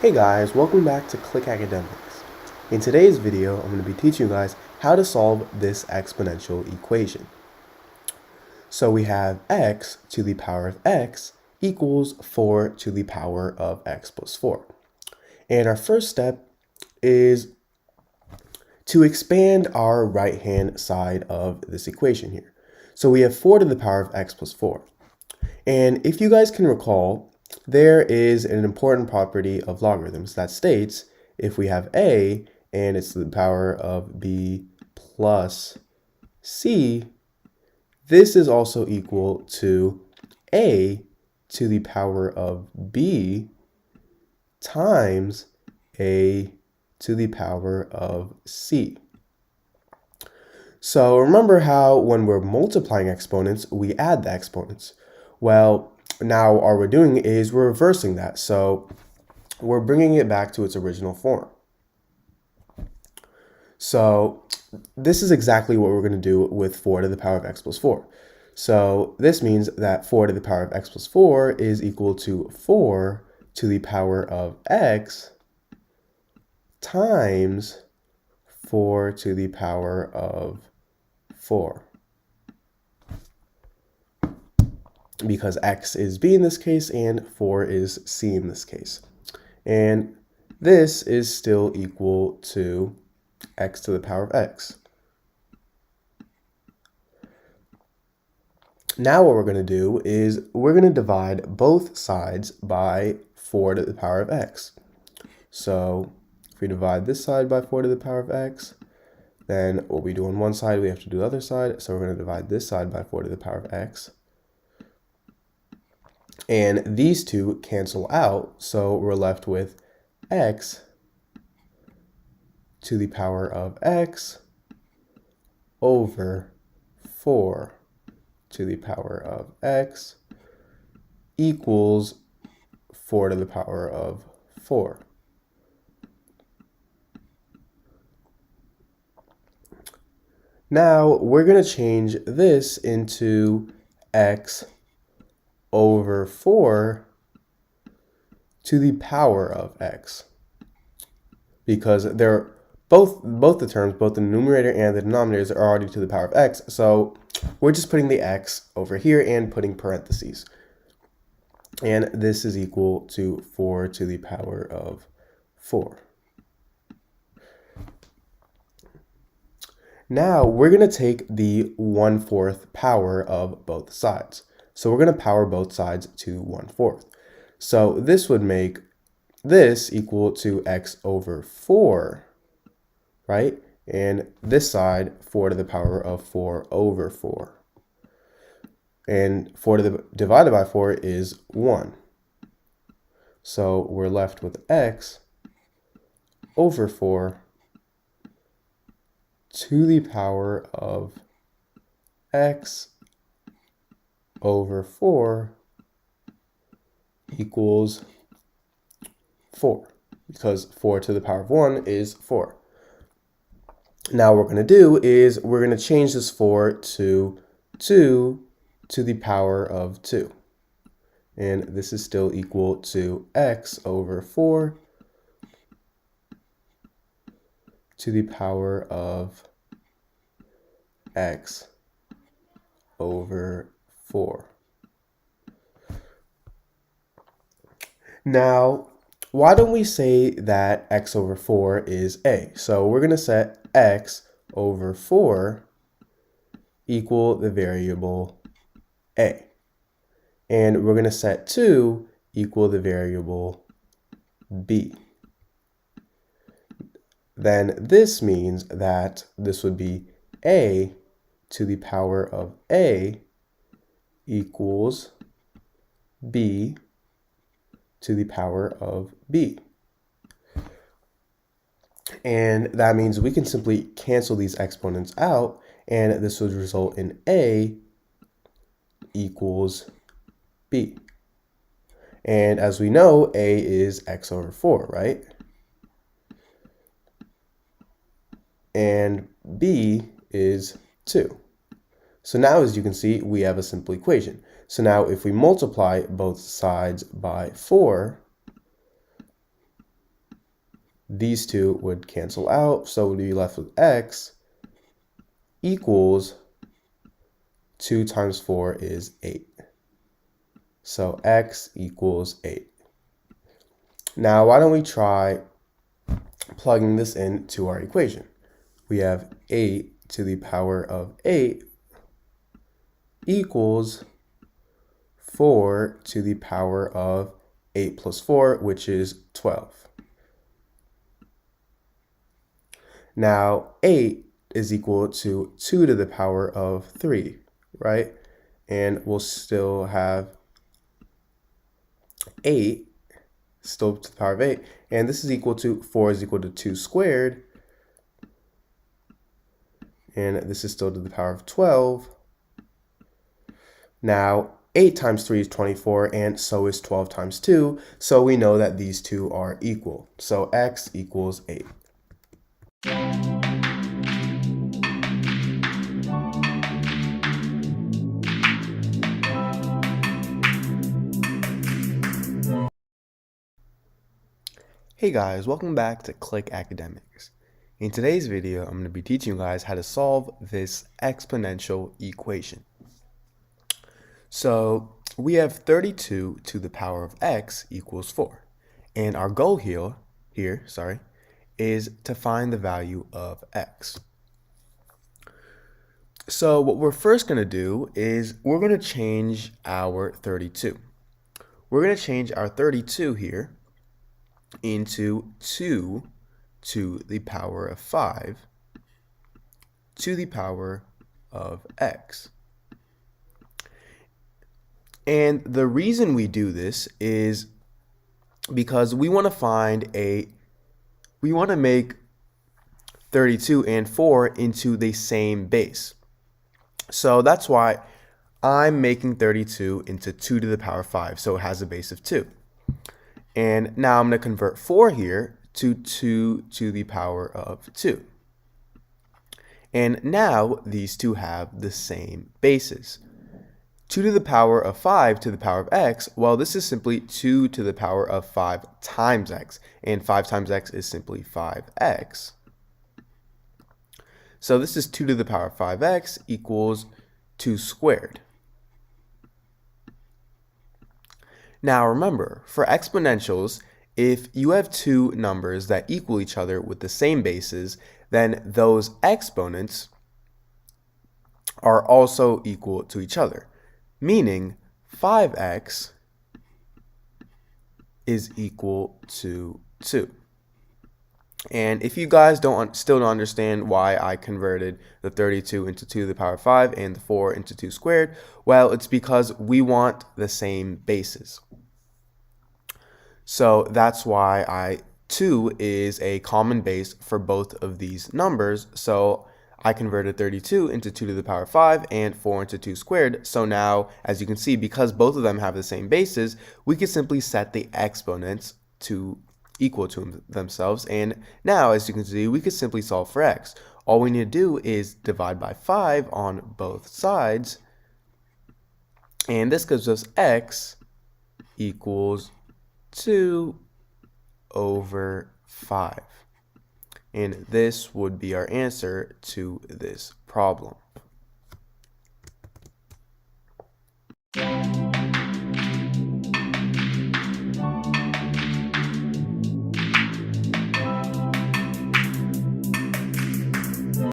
Hey guys, welcome back to Click Academics. In today's video, I'm going to be teaching you guys how to solve this exponential equation. So we have x to the power of x equals 4 to the power of x plus 4. And our first step is to expand our right-hand side of this equation here. So we have 4 to the power of x plus 4. And if you guys can recall, there is an important property of logarithms that states if we have a and it's to the power of b plus c, this is also equal to a to the power of b times a to the power of c. So remember how when we're multiplying exponents, we add the exponents. Well, now all we're doing is we're reversing that. So we're bringing it back to its original form. So this is exactly what we're going to do with 4 to the power of x plus 4. So this means that 4 to the power of x plus 4 is equal to 4 to the power of x times 4 to the power of 4. Because x is b in this case and 4 is c in this case. And this is still equal to x to the power of x. Now what we're going to do is we're going to divide both sides by 4 to the power of x. So if we divide this side by 4 to the power of x, then what we do on one side, we have to do the other side. So we're going to divide this side by 4 to the power of x. And these two cancel out, so we're left with x to the power of x over 4 to the power of x equals 4 to the power of 4. Now we're going to change this into x over 4 to the power of x, because they're both the terms, both the numerator and the denominators, are already to the power of x. So we're just putting the x over here and putting parentheses. And this is equal to 4 to the power of 4. Now we're going to take the 1/4 power of both sides. So we're going to power both sides to 1/4. So this would make this equal to x over 4, right? And this side, 4 to the power of 4 over 4. And 4 divided by 4 is 1. So we're left with x over 4 to the power of x over 4 equals 4, because 4 to the power of 1 is 4. Now what we're going to do is we're going to change this 4 to 2 to the power of 2. And this is still equal to x over 4 to the power of x over 4. Now, why don't we say that x over 4 is a? So we're going to set x over 4 equal the variable a. And we're going to set 2 equal the variable b. Then this means that this would be a to the power of a equals b to the power of b. And that means we can simply cancel these exponents out, and this would result in a equals b. And as we know, a is x over 4, right? And b is 2. So now, as you can see, we have a simple equation. So now if we multiply both sides by 4, these two would cancel out, so we'd be left with x equals 2 times 4 is 8. So x equals 8. Now, why don't we try plugging this into our equation? We have 8 to the power of 8 equals 4 to the power of 8 plus 4, which is 12. Now, 8 is equal to 2 to the power of 3, right? And we'll still have 8, still to the power of 8. And this is equal to 4 is equal to 2 squared. And this is still to the power of 12. Now, 8 times 3 is 24, and so is 12 times 2. So we know that these two are equal. So x equals 8. Hey guys, welcome back to Click Academics. In today's video, I'm going to be teaching you guys how to solve this exponential equation. So we have 32 to the power of x equals 4. And our goal here is to find the value of x. So what we're first going to do is we're going to change our 32. We're going to change our 32 here into 2 to the power of 5 to the power of x. And the reason we do this is because we want to make 32 and 4 into the same base. So that's why I'm making 32 into 2 to the power of 5, so it has a base of 2. And now I'm going to convert 4 here to 2 to the power of 2. And now these two have the same bases. 2 to the power of 5 to the power of x, well, this is simply 2 to the power of 5 times x. And 5 times x is simply 5x. So this is 2 to the power of 5x equals 2 squared. Now remember, for exponentials, if you have two numbers that equal each other with the same bases, then those exponents are also equal to each other, meaning 5x is equal to 2. And if you guys still don't understand why I converted the 32 into 2 to the power of 5 and the 4 into 2 squared, well, it's because we want the same bases. So that's why 2 is a common base for both of these numbers. So I converted 32 into 2 to the power of 5 and 4 into 2 squared. So now, as you can see, because both of them have the same bases, we can simply set the exponents to equal to themselves. And now, as you can see, we can simply solve for x. All we need to do is divide by 5 on both sides. And this gives us x equals 2 over 5. And this would be our answer to this problem.